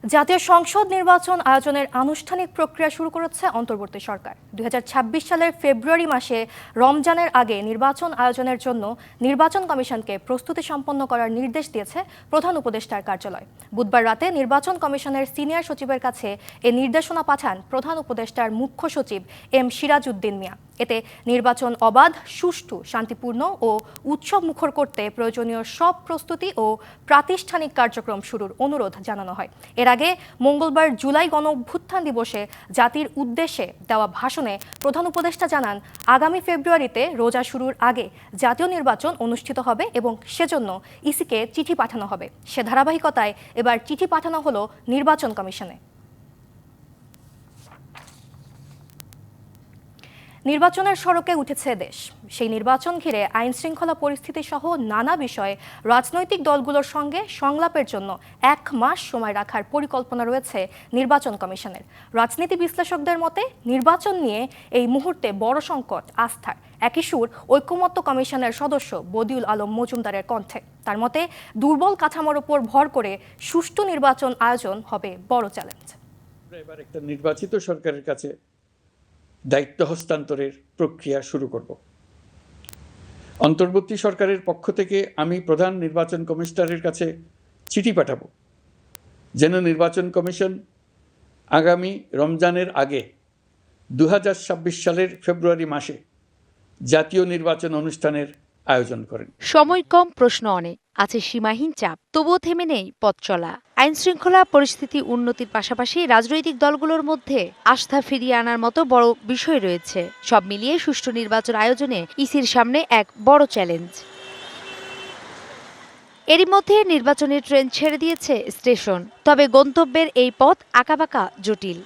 জাতীয় সংসদ নির্বাচন আয়োজনের আনুষ্ঠানিক প্রক্রিয়া শুরু করেছে অন্তর্বর্তী সরকার। 2026 সালের ফেব্রুয়ারি মাসে রমজানের আগে নির্বাচন আয়োজনের জন্য নির্বাচন কমিশনকে প্রস্তুতি সম্পন্ন করার নির্দেশ দিয়েছে প্রধান উপদেষ্টার কার্যালয়। বুধবার রাতে নির্বাচন কমিশনের সিনিয়র সচিবের কাছে এ নির্দেশনা পাঠান প্রধান উপদেষ্টার মুখ্য সচিব এম সিরাজউদ্দিন মিয়া। এতে নির্বাচন অবাধ, সুষ্ঠু, শান্তিপূর্ণ ও উৎসব মুখর করতে প্রয়োজনীয় সব প্রস্তুতি ও প্রাতিষ্ঠানিক কার্যক্রম শুরুর অনুরোধ জানানো হয়। এর আগে মঙ্গলবার জুলাই গণঅভ্যুত্থান দিবসে জাতির উদ্দেশ্যে দেওয়া ভাষণে প্রধান উপদেষ্টা জানান, আগামী ফেব্রুয়ারিতে রোজা শুরুর আগে জাতীয় নির্বাচন অনুষ্ঠিত হবে এবং সেজন্য ইসিকে চিঠি পাঠানো হবে। সে ধারাবাহিকতায় এবার চিঠি পাঠানো হলো নির্বাচন কমিশনে। নির্বাচনের সড়কে উঠেছে দেশ। সেই নির্বাচন ঘিরে আইন শৃঙ্খলা পরিস্থিতি সহ নানা বিষয়ে রাজনৈতিক দলগুলোর সঙ্গে সংলাপের জন্য 1 মাস সময় রাখার পরিকল্পনা রয়েছে নির্বাচন কমিশনের। রাজনীতি বিশ্লেষকদের মতে নির্বাচন নিয়ে এই মুহূর্তে বড় সংকট আস্থার। একই সুর ঐকমত্য কমিশনের সদস্য বদিউল আলম মজুমদারের কণ্ঠে। তার মতে দুর্বল কাঠামোর উপর ভর করে সুষ্ঠু নির্বাচন আয়োজন হবে বড় চ্যালেঞ্জ। এবার একটা নির্বাচিত সরকারের কাছে দায়িত্ব হস্তান্তরের প্রক্রিয়া শুরু করব। অন্তর্বর্তী সরকারের পক্ষ থেকে আমি প্রধান নির্বাচন কমিশনারের কাছে চিঠি পাঠাবো, যেন নির্বাচন কমিশন আগামী রমজানের আগে 2026 সালের ফেব্রুয়ারি মাসে জাতীয় নির্বাচন অনুষ্ঠানের আয়োজন করেন। সময় কম, প্রশ্ন অনেক, আছে সীমাহীন চাপ, তবুও থেমে নেই পথ চলা। আইন শৃঙ্খলা পরিস্থিতি উন্নতির পাশাপাশি রাজনৈতিক দলগুলোর মধ্যে আস্থা ফিরিয়ে আনার মতো বড় বিষয় রয়েছে। সব মিলিয়ে সুষ্ঠু নির্বাচন আয়োজনে ইসির সামনে এক বড় চ্যালেঞ্জ। এরই মধ্যে নির্বাচনের ট্রেন ছেড়ে দিয়েছে স্টেশন, তবে গন্তব্যের এই পথ আঁকাবাঁকা, জটিল।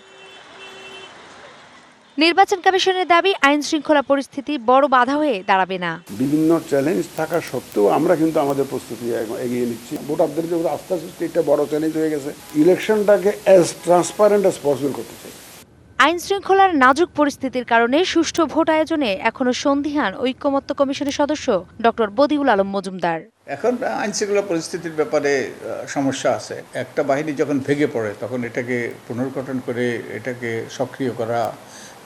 নির্বাচন কমিশনের দাবি, আইন শৃঙ্খলা পরিস্থিতি বড় বাধা হয়ে দাঁড়াবে না। বিভিন্ন চ্যালেঞ্জ থাকা সত্ত্বেও আমরা কিন্তু আমাদের প্রস্তুতি এগিয়ে নিচ্ছি। ভোটারদের যে আস্থা সৃষ্টি, এটা বড় চ্যালেঞ্জ হয়ে গেছে। ইলেকশনটাকে অ্যাজ ট্রান্সপারেন্ট অ্যাজ পসিবল করতে চাই। আইন শৃঙ্খলার নাজুক পরিস্থিতির কারণে সুষ্ঠু ভোট আয়োজনে এখনো সন্দিহান ঐকমত্য কমিশনের সদস্য ডক্টর বদিউল আলম মজুমদার। এখন আইন শৃঙ্খলা পরিস্থিতির ব্যাপারে সমস্যা আছে। একটা বাহিনী যখন ভেঙে পড়ে তখন এটাকে পুনর্গঠন করে এটাকে সক্রিয় করা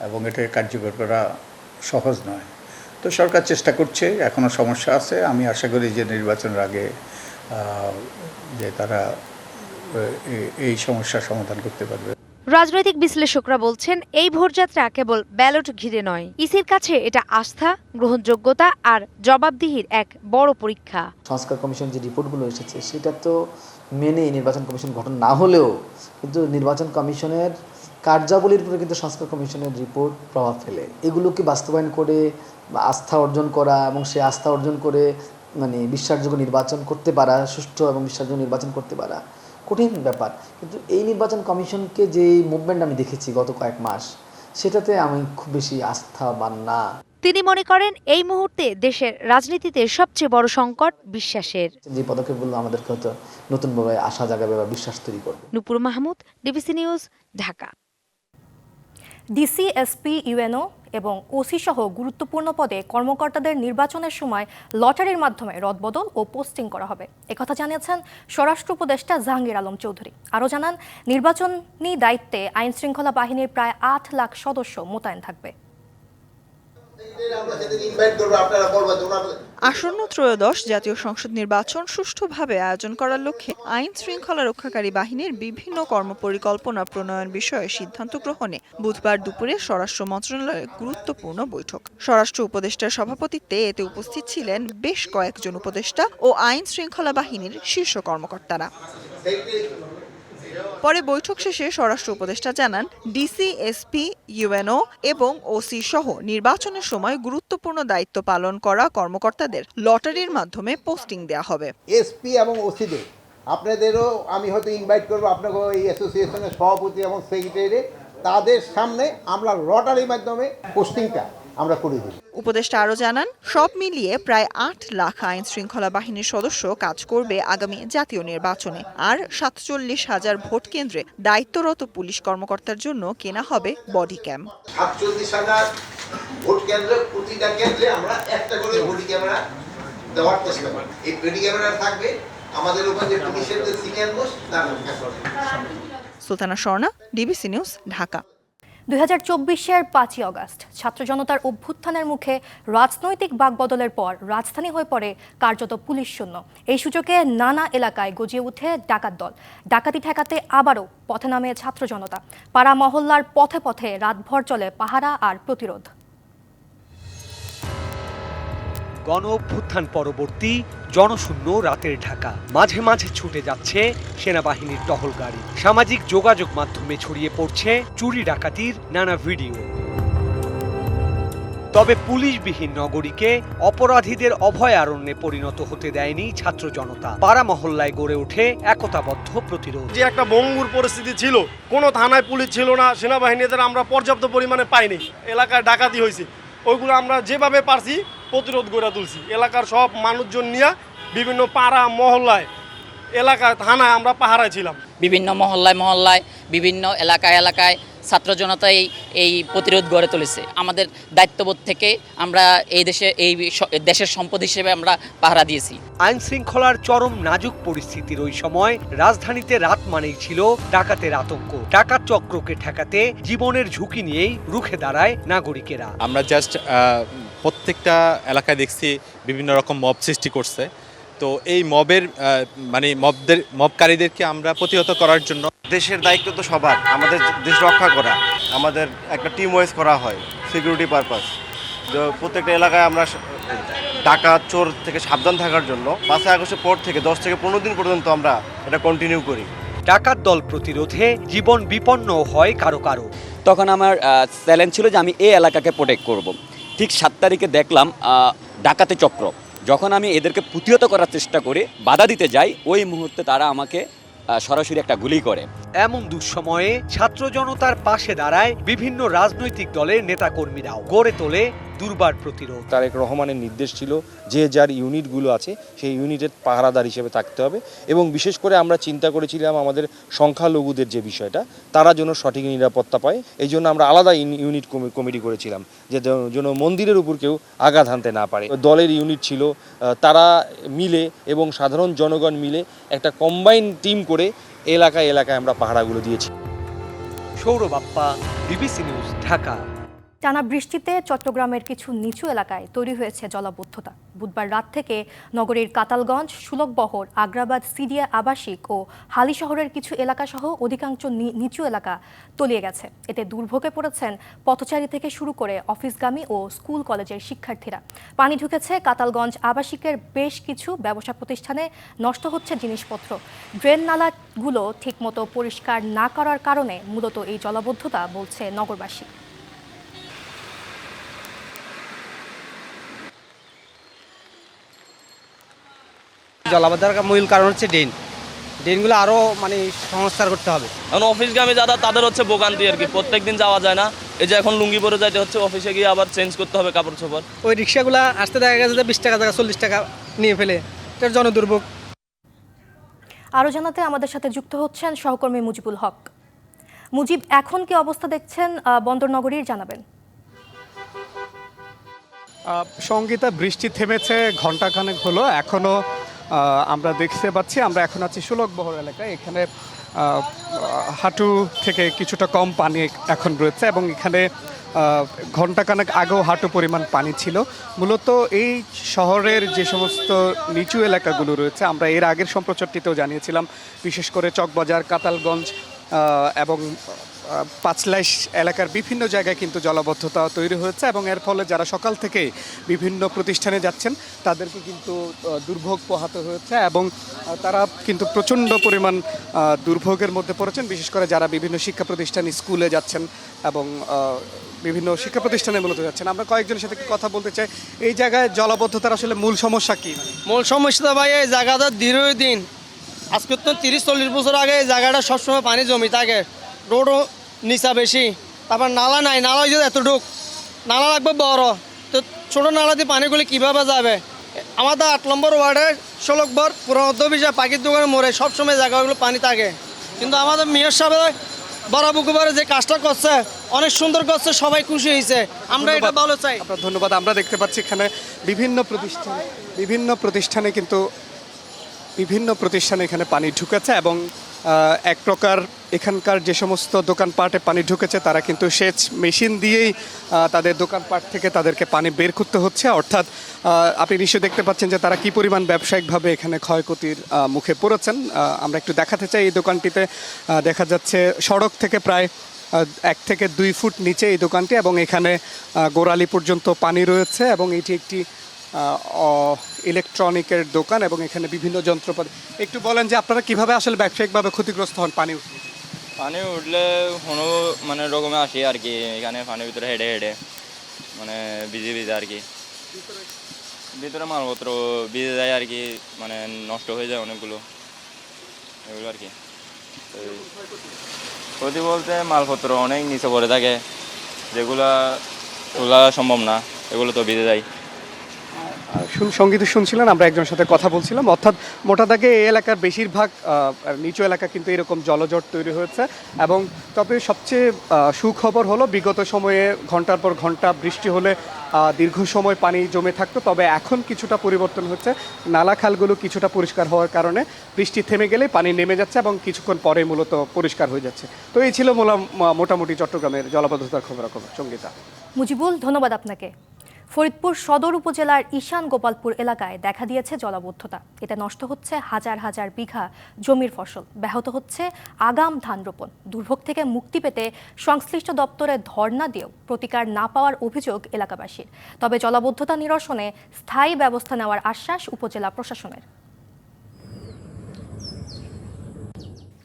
এবং এটাকে কার্যকর করা সহজ নয়। তো সরকার চেষ্টা করছে, এখনও সমস্যা আছে। আমি আশা করি যে নির্বাচনের আগে যে তারা এই সমস্যার সমাধান করতে পারবে। রাজনৈতিক বিশ্লেষকরা বলছেন, এই ভোটযাত্রা কেবল ব্যালট ঘিরে নয়, ইসির কাছে এটা আস্থা, গ্রহণযোগ্যতা আর জবাবদিহির এক বড় পরীক্ষা। সংস্কার কমিশন যে রিপোর্টগুলো এসেছে সেটা তো মেনে নির্বাচন কমিশন গঠন না হলেও কিন্তু নির্বাচন কমিশনের কার্যাবলীর উপরে কিন্তু সংস্কার কমিশনের রিপোর্ট প্রভাব ফেলে। এগুলোকে বাস্তবায়ন করে আস্থা অর্জন করা এবং সে আস্থা অর্জন করে বিশ্বাসযোগ্য নির্বাচন করতে পারা, সুষ্ঠু এবং বিশ্বাসযোগ্য নির্বাচন করতে পারা কঠিন ব্যাপার। কিন্তু এই নির্বাচন কমিশনকে যে মুভমেন্ট আমি দেখেছি গত কয়েক মাস, সেটাতে আমি খুব বেশি আস্থাবান না। তিনি মনে করেন, এই মুহূর্তে দেশের রাজনীতিতে সবচেয়ে বড় সংকট বিশ্বাসের। যে পদক্ষেপগুলো আমাদেরকে হয়তো নতুনভাবে আশা জাগাবে বা বিশ্বাস তৈরি করবে। Nupur Mahmud, DBC news, Dhaka. DC, SP, UNO এবং ওসি সহ গুরুত্বপূর্ণ পদে কর্মকর্তাদের নির্বাচনের সময় লটারির মাধ্যমে রদবদল ও পোস্টিং করা হবে, একথা জানিয়েছেন স্বরাষ্ট্র উপদেষ্টা জাহাঙ্গীর আলম চৌধুরী। আরও জানান, নির্বাচনী দায়িত্বে আইন শৃঙ্খলা বাহিনীর প্রায় 8 লাখ সদস্য মোতায়েন থাকবে। আসন্ন ত্রয়োদশ জাতীয় সংসদ নির্বাচন সুষ্ঠুভাবে আয়োজন করার লক্ষ্যে আইন শৃঙ্খলা রক্ষাকারী বাহিনীর বিভিন্ন কর্মপরিকল্পনা প্রণয়ন বিষয়ে সিদ্ধান্ত গ্রহণে বুধবার দুপুরে স্বরাষ্ট্র মন্ত্রণালয়ের গুরুত্বপূর্ণ বৈঠক। স্বরাষ্ট্র উপদেষ্টার সভাপতিত্বে এতে উপস্থিত ছিলেন বেশ কয়েকজন উপদেষ্টা ও আইন শৃঙ্খলা বাহিনীর শীর্ষ কর্মকর্তারা। পরে বৈঠক শেষে স্বরাষ্ট্র উপদেষ্টা জানান, ডিসি, এসপি, ইউএনও এবং ওসি সহ নির্বাচনের সময় গুরুত্বপূর্ণ দায়িত্ব পালন করা কর্মকর্তাদের লটারির মাধ্যমে পোস্টিং দেওয়া হবে। এসপি এবং ওসিদের আপনাদেরও আমি হয়তো ইনভাইট করবো, আপনাকে এই অ্যাসোসিয়েশনের সভাপতি এবং সেক্রেটারি, তাদের সামনে আমরা লটারির মাধ্যমে পোস্টিংটা আমরা করে দিই। উপদেষ্টা আরও জানান, সব মিলিয়ে প্রায় 8 লাখ আইন শৃঙ্খলা বাহিনীর সদস্য কাজ করবে আগামী জাতীয় নির্বাচনে। আর 47,000 ভোট কেন্দ্রে দায়িত্বরত পুলিশ কর্মকর্তার জন্য কেনা হবে বডি ক্যাম। 47,000 ভোট কেন্দ্রে প্রতিটা কেন্দ্রে আমরা একটা করে বডি ক্যামেরা দেওয়ার চেষ্টা করব। এই বডি ক্যামেরা থাকবে আমাদের ওখানে যে পুলিশের যে সিনিয়র মোস্ট তার সুলতানা স্বর্ণা, ডিবিসি নিউজ, ঢাকা। 2024-এর 5ই অগাস্ট ছাত্র জনতার অভ্যুত্থানের মুখে রাজনৈতিক বাকবদলের পর রাজধানী হয়ে পড়ে কার্যত পুলিশ শূন্য। এই সুযোগে নানা এলাকায় গজিয়ে ওঠে ডাকাত দল। ডাকাতি ঠেকাতে আবারও পথে নামে ছাত্র জনতা। পাড়া মহল্লার পথে পথে রাতভর চলে পাহারা আর প্রতিরোধ। গণ অভ্যুত্থান পরবর্তী জনশূন্য রাতের ঢাকা, মাঝে মাঝে ছুটে যাচ্ছে সেনাবাহিনীর টহল গাড়ি। সামাজিক যোগাযোগ মাধ্যমে ছড়িয়ে পড়ছে চুরি ডাকাতির নানা ভিডিও। তবে পুলিশবিহীন নগরীকে অপরাধীদের অভয়ারণ্যে পরিণত হতে দেয়নি ছাত্র জনতা। পাড়া মহল্লায় গড়ে ওঠে একতাবদ্ধ প্রতিরোধ। যে একটা ভঙ্গুর পরিস্থিতি ছিল, কোনো থানায় পুলিশ ছিল না, সেনাবাহিনীদের আমরা পর্যাপ্ত পরিমাণে পাইনি, এলাকায় ডাকাতি হয়েছে, ওইগুলো আমরা যেভাবে পারছি প্রতিরোধ গড়ে তুলছি। এলাকার সব মানুষজন নিয়ে বিভিন্ন পাড়া মহল্লায়, এলাকায়, থানায় আমরা পাহারায় ছিলাম। বিভিন্ন মহল্লায় বিভিন্ন এলাকায় ছাত্র জনতা এই প্রতিরোধ গড়ে তুলেছে। আমাদের দায়িত্ববোধ থেকে আমরা এই দেশের সম্পদ হিসেবে আমরা পাহারা দিয়েছি। আইন শৃঙ্খলার চরম নাজুক পরিস্থিতির ওই সময় রাজধানীতে রাত মানেই ছিল ডাকাতের আতঙ্ক। ডাকাত চক্রকে ঠেকাতে জীবনের ঝুঁকি নিয়েই রুখে দাঁড়ায় নাগরিকেরা। আমরা জাস্ট প্রত্যেকটা এলাকায় দেখছি বিভিন্ন রকম মব সৃষ্টি করছে। তো এই মবের মবকারীদেরকে আমরা প্রতিহত করার জন্য দেশের দায়িত্ব তো সবার, আমাদের দেশ রক্ষা করা, আমাদের একটা টিম ওয়াইজ করা হয় সিকিউরিটি পারপাস। প্রত্যেকটা এলাকায় আমরা ডাকাত চোর থেকে সাবধান থাকার জন্য 5 আগস্টের পর থেকে 10 থেকে 15 দিন পর্যন্ত আমরা এটা কন্টিনিউ করি। ডাকাত দল প্রতিরোধে জীবন বিপন্ন হয় কারো কারো। তখন আমার চ্যালেঞ্জ ছিল যে আমি এই এলাকাকে প্রোটেক্ট করব। ঠিক 7 তারিখে দেখলাম ডাকাতি চক্র, যখন আমি এদেরকে প্রতিহত করার চেষ্টা করে বাধা দিতে যাই, ওই মুহূর্তে তারা আমাকে সরাসরি একটা গুলি করে। এমন দুঃসময়ে ছাত্র জনতার পাশে দাঁড়ায় বিভিন্ন রাজনৈতিক দলের নেতাকর্মীরাও। গড়ে তোলে দুর্বার প্রতিরোধ। তারেক রহমানের নির্দেশ ছিল যে যার ইউনিটগুলো আছে সেই ইউনিটের পাহারাদার হিসেবে থাকতে হবে, এবং বিশেষ করে আমরা চিন্তা করেছিলাম আমাদের সংখ্যালঘুদের যে বিষয়টা, তারা যেন সঠিক নিরাপত্তা পায়। এই জন্য আমরা আলাদা ইউনিট কমিটি করেছিলাম, যে যেন মন্দিরের উপর কেউ আঘাত হানতে না পারে। দলের ইউনিট ছিল, তারা মিলে এবং সাধারণ জনগণ মিলে একটা কম্বাইন টিম করে এলাকায় আমরা পাহারাগুলো দিয়েছি। Sourav Appa, DBC news, Dhaka. টানা বৃষ্টিতে চট্টগ্রামের কিছু নিচু এলাকায় তৈরি হয়েছে জলাবদ্ধতা। বুধবার রাত থেকে নগরীর কাতালগঞ্জ, সুলকবহর, আগ্রাবাদ, সিডিয়া আবাসিক ও হালি শহরের কিছু এলাকাসহ অধিকাংশ নিচু এলাকা তলিয়ে গেছে। এতে দুর্ভোগে পড়েছেন পথচারী থেকে শুরু করে অফিসগামী ও স্কুল কলেজের শিক্ষার্থীরা। পানি ঢুকেছে কাতালগঞ্জ আবাসিকের বেশ কিছু ব্যবসা প্রতিষ্ঠানে, নষ্ট হচ্ছে জিনিসপত্র। ড্রেন নালাগুলো ঠিকমতো পরিষ্কার না করার কারণে মূলত এই জলাবদ্ধতা, বলছে নগরবাসী। জলাবদ্ধতার মূল কারণ হচ্ছে ড্রেনগুলো আরও সংস্কার করতে হবে। এখন অফিসগামী যারা তাদের হচ্ছে ভোগান্তি আর কি, প্রত্যেকদিন যাওয়া যায় না। এই যে এখন লুঙ্গি পরে যাইতে হচ্ছে অফিসে গিয়ে আবার চেঞ্জ করতে হবে কাপড় চোপড়। ওই রিক্সাগুলো আসতে দেখা গেছে যে 20 টাকা জায়গা 40 টাকা নিয়ে ফেলে, এটার জনদুর্ভোগ। আরও জানাতে আমাদের সাথে যুক্ত হচ্ছেন সহকর্মী মুজিবুল হক। মুজিব, এখন কি অবস্থা দেখছেন বন্দর নগরীর, জানাবেন। সঙ্গীতা, বৃষ্টি থেমেছে ঘণ্টাখানেক হলো, এখনও আমরা দেখতে পাচ্ছি। আমরা এখন আছি সুলকবহর এলাকায়। এখানে হাঁটু থেকে কিছুটা কম পানি এখন রয়েছে, এবং এখানে ঘণ্টাখানেক আগেও হাঁটু পরিমাণ পানি ছিল। মূলত এই শহরের যে সমস্ত নিচু এলাকাগুলো রয়েছে, আমরা এর আগের সম্প্রচারটিতেও জানিয়েছিলাম, বিশেষ করে চকবাজার, কাতালগঞ্জ এবং পাঁচলাইশ এলাকার বিভিন্ন জায়গায় কিন্তু জলাবদ্ধতা তৈরি হয়েছে, এবং এর ফলে যারা সকাল থেকে বিভিন্ন প্রতিষ্ঠানে যাচ্ছেন তাদেরকে কিন্তু দুর্ভোগ পোহাতে হয়েছে, এবং তারা কিন্তু প্রচণ্ড পরিমাণ দুর্ভোগের মধ্যে পড়েছেন, বিশেষ করে যারা বিভিন্ন শিক্ষা প্রতিষ্ঠান, স্কুলে যাচ্ছেন এবং বিভিন্ন শিক্ষা প্রতিষ্ঠানে মূলত যাচ্ছেন। আমরা কয়েকজনের সাথে কথা বলতে চাই। এই জায়গায় জলাবদ্ধতার আসলে মূল সমস্যা কি? মূল সমস্যা ভাই, এই জায়গাটা দীর্ঘদিন, আজকে তো 30-40 বছর আগে এই জায়গাটা সবসময় পানি জমি থাকে, রোডও নিচা বেশি, তারপর নালা নাই, নালা হয়েছে এতটুক, নালা লাগবে বড়, তো ছোটো নালা দিয়ে পানিগুলি কীভাবে যাবে? আমাদের 8 নম্বর ওয়ার্ডের সুলকবহর পুরোদ্যোগী পাখির দোকানে মোড়ে সবসময় জায়গাগুলো পানি থাকে, কিন্তু আমাদের মেয়র সাহেব বরাবুকুবারে যে কাজটা করছে অনেক সুন্দর করছে, সবাই খুশি হয়েছে, আমরা এটা ভালো চাই। আপনার ধন্যবাদ। আমরা দেখতে পাচ্ছি এখানে বিভিন্ন প্রতিষ্ঠানে কিন্তু বিভিন্ন প্রতিষ্ঠানে এখানে পানি ঢুকেছে এবং এক প্রকার এখানকার যে সমস্ত দোকানপাটে পানি ঢুকেছে তারা কিন্তু সেচ মেশিন দিয়েই তাদের দোকানপাট থেকে তাদেরকে পানি বের করতে হচ্ছে। অর্থাৎ আপনি নিশ্চয়ই দেখতে পাচ্ছেন যে তারা কি পরিমাণ ব্যবসায়িকভাবে এখানে ক্ষয়ক্ষতির মুখে পড়েছেন। আমরা একটু দেখাতে চাই, এই দোকানটিতে দেখা যাচ্ছে সড়ক থেকে প্রায় 1 থেকে 2 ফুট নিচে এই দোকানটি এবং এখানে গোড়ালি পর্যন্ত পানি রয়েছে এবং এটি একটি ইলেকট্রনিকের দোকান এবং এখানে বিভিন্ন যন্ত্রপাতি। একটু বলেন যে আপনারা কিভাবে আসলে ব্যবসায়িকভাবে ক্ষতিগ্রস্ত হন পানি উঠলে? পানি উঠলে কোনো মানে রকমে আসি আর কি, এখানে পানির ভিতরে হেঁটে হেঁটে মানে ভিজে ভিজে আর কি, ভিতরে মালপত্র ভিজে যায় আর কি, মানে নষ্ট হয়ে যায় অনেকগুলো, এগুলো আর কি। ক্ষতি বলতে মালপত্র অনেক নিচে পড়ে থাকে, যেগুলা তোলা সম্ভব না, এগুলো তো ভিজে যায়। সঙ্গীত শুনছিলেন, আমরা একজনের সাথে কথা বলছিলাম। অর্থাৎ মোটা দাগে এই এলাকার বেশিরভাগ নিচু এলাকা কিন্তু এরকম জলজট তৈরি হয়েছে এবং তবে সবচেয়ে সুখবর হলো বিগত সময়ে ঘন্টার পর ঘন্টা বৃষ্টি হলে দীর্ঘ সময় পানি জমে থাকতো, তবে এখন কিছুটা পরিবর্তন হচ্ছে। নালা খালগুলো কিছুটা পরিষ্কার হওয়ার কারণে বৃষ্টি থেমে গেলে পানি নেমে যাচ্ছে এবং কিছুক্ষণ পরে মূলত পরিষ্কার হয়ে যাচ্ছে। তো এই ছিল মোটামুটি চট্টগ্রামের জলাবদ্ধতার খবরাখবর। সঙ্গীতা। মুজিবুল, ধন্যবাদ আপনাকে। ফরিদপুর সদর উপজেলার ঈশান গোপালপুর এলাকায় দেখা দিয়েছে জলাবদ্ধতা। এতে নষ্ট হচ্ছে হাজার হাজার বিঘা জমির ফসল, ব্যাহত হচ্ছে আগাম ধান রোপণ। দুর্ভোগ থেকে মুক্তি পেতে সংশ্লিষ্ট দপ্তরে ধর্ণা দিয়েও প্রতিকার না পাওয়ার অভিযোগ এলাকাবাসীর। তবে জলাবদ্ধতা নিরসনে স্থায়ী ব্যবস্থা নেওয়ার আশ্বাস উপজেলা প্রশাসনের।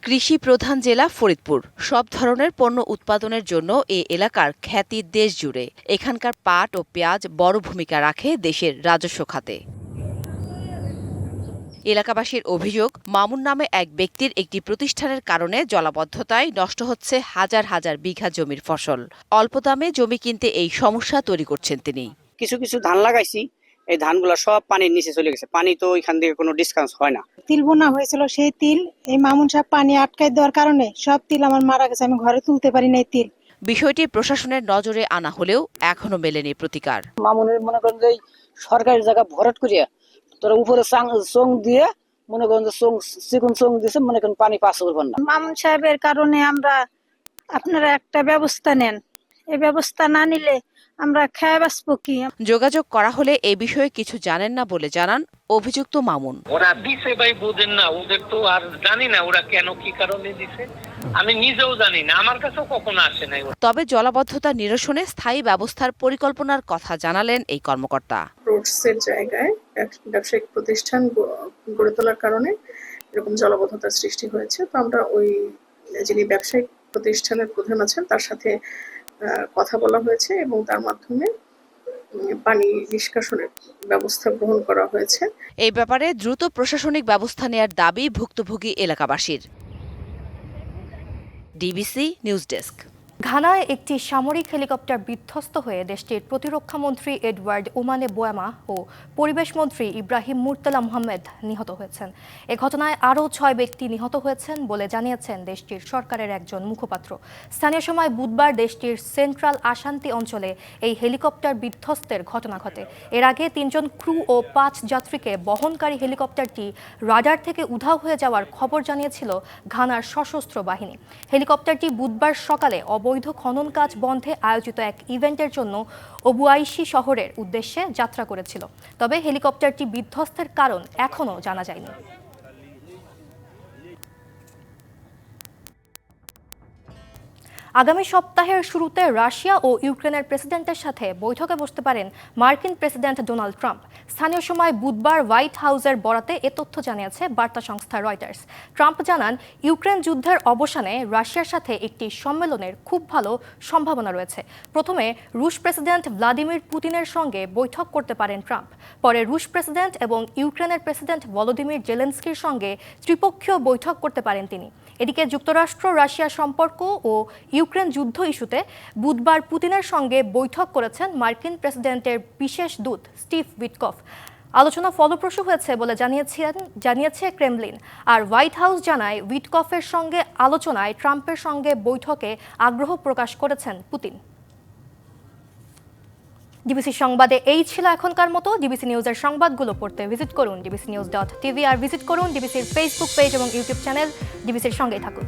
কৃষি প্রধান জেলা ফরিদপুর। সব ধরনের পণ্য উৎপাদনের জন্য এ এলাকার খ্যাতি দেশ জুড়ে। এখানকার পাট ও পেঁয়াজ বড় ভূমিকা রাখে দেশের রাজস্ব খাতে। এলাকাবাসীর অভিযোগ, মামুন নামে এক ব্যক্তির একটি প্রতিষ্ঠানের কারণে জলাবদ্ধতায় নষ্ট হচ্ছে হাজার হাজার বিঘা জমির ফসল। অল্প দামে জমি কিনতে এই সমস্যা তৈরি করছেন তিনি। কিছু কিছু ধান লাগাইছি, এই ধানগুলো সব পানির নিচে চলে গেছে। পানি তো এখান থেকে কোনো ডিসকাউন্ট হয় না। তিল বোনা হয়েছিল, সেই তিল এই মামুন সাহেব পানি আটকাই দেওয়ার কারণে সব তিল আমার মারা গেছে, আমি ঘরে তুলতে পারি না এই তিল। বিষয়টি প্রশাসনের নজরে আনা হলেও এখনো মেলেনি প্রতিকার। মামুনের মনে করেন যে সরকারি জায়গা ভরাট করিয়া তোরা উপরে চোং দিয়ে মনে করেন যে চিকুন চোং দিয়েছে, মনে করেন পানি পাস করবেন না। মামুন সাহেবের কারণে আমরা, আপনারা একটা ব্যবস্থা নেন, এই ব্যবস্থা না নিলে আমরা খেয়ে বাঁচবো কি? যোগাযোগ করা হলে এই বিষয়ে কিছু জানেন না বলে জানান অভিযুক্ত মামুন। ওরা দিছে ভাই, বোঝেন না, ওদের তো আর জানি না ওরা কেন কি কারণে দিছে, আমি নিজেও জানি না, আমার কাছেও কখনো আসে নাই। তবে জলাবদ্ধতা নিরসনে স্থায়ী ব্যবস্থার পরিকল্পনার কথা জানালেন এই কর্মকর্তা। রোডসের জায়গায় ব্যবসায়িক প্রতিষ্ঠান গড়ে তোলার কারণে এরকম জলাবদ্ধতার সৃষ্টি হয়েছে। তো আমরা ওই যিনি ব্যবসায়িক প্রতিষ্ঠানের প্রধান আছেন তার সাথে কথা বলা হয়েছে এবং তার মাধ্যমে পানি নিষ্কাশনের ব্যবস্থা গ্রহণ করা হয়েছে। এই ব্যাপারে দ্রুত প্রশাসনিক ব্যবস্থা নেয়ার দাবি ভুক্তভোগী এলাকাবাসীর। DBC news desk. ঘানায় একটি সামরিক হেলিকপ্টার বিধ্বস্ত হয়ে দেশটির প্রতিরক্ষা মন্ত্রী এডওয়ার্ড ওমানে বোয়ামা ও পরিবেশ মন্ত্রী ইব্রাহিম মুর্তলা মোহাম্মদ নিহত হয়েছেন। এ ঘটনায় আরও 6 ব্যক্তি নিহত হয়েছেন বলে জানিয়েছেন দেশটির সরকারের একজন মুখপাত্র। স্থানীয় সময় বুধবার দেশটির সেন্ট্রাল আশান্তি অঞ্চলে এই হেলিকপ্টার বিধ্বস্তের ঘটনা ঘটে। এর আগে 3 জন ক্রু ও 5 যাত্রীকে বহনকারী হেলিকপ্টারটি রাডার থেকে উধাও হয়ে যাওয়ার খবর জানিয়েছিল ঘানার সশস্ত্র বাহিনী। হেলিকপ্টারটি বুধবার সকালে অবৈধ খনন কাজ বন্ধে আয়োজিত এক ইভেন্টের জন্য ওবুয়াইশি শহরের উদ্দেশ্যে যাত্রা করেছিল। তবে হেলিকপ্টারটি বিধ্বস্তের কারণ এখনও জানা যায়নি। আগামী সপ্তাহের শুরুতে রাশিয়া ও ইউক্রেনের প্রেসিডেন্টের সাথে বৈঠকে বসতে পারেন মার্কিন প্রেসিডেন্ট ডোনাল্ড ট্রাম্প। স্থানীয় সময় বুধবার হোয়াইট হাউসের বরাতে এ তথ্য জানিয়েছে বার্তা সংস্থা রয়টার্স। ট্রাম্প জানান, ইউক্রেন যুদ্ধের অবসানে রাশিয়ার সাথে একটি সম্মেলনের খুব ভালো সম্ভাবনা রয়েছে। প্রথমে রুশ প্রেসিডেন্ট ভ্লাদিমির পুতিনের সঙ্গে বৈঠক করতে পারেন ট্রাম্প। পরে রুশ প্রেসিডেন্ট এবং ইউক্রেনের প্রেসিডেন্ট ভলোদিমির জেলেনস্কির সঙ্গে ত্রিপক্ষীয় বৈঠক করতে পারেন তিনি। এদিকে যুক্তরাষ্ট্র রাশিয়া সম্পর্ক ও ইউক্রেন যুদ্ধ ইস্যুতে বুধবার পুতিনের সঙ্গে বৈঠক করেছেন মার্কিন প্রেসিডেন্টের বিশেষ দূত স্টিভ উইটকফ। আলোচনা ফলপ্রসূ হয়েছে বলে জানিয়েছে ক্রেমলিন। আর হোয়াইট হাউস জানায়, উইটকফের সঙ্গে আলোচনায় ট্রাম্পের সঙ্গে বৈঠকে আগ্রহ প্রকাশ করেছেন পুতিন। ডিবিসি সংবাদে এই ছিল এখনকার মতো। ডিবিসি নিউজের সংবাদগুলো পড়তে ভিজিট করুন dbcnews.tv আর ভিজিট করুন ডিবিসির ফেসবুক পেজ এবং ইউটিউব চ্যানেল। ডিবিসির সঙ্গেই থাকুন।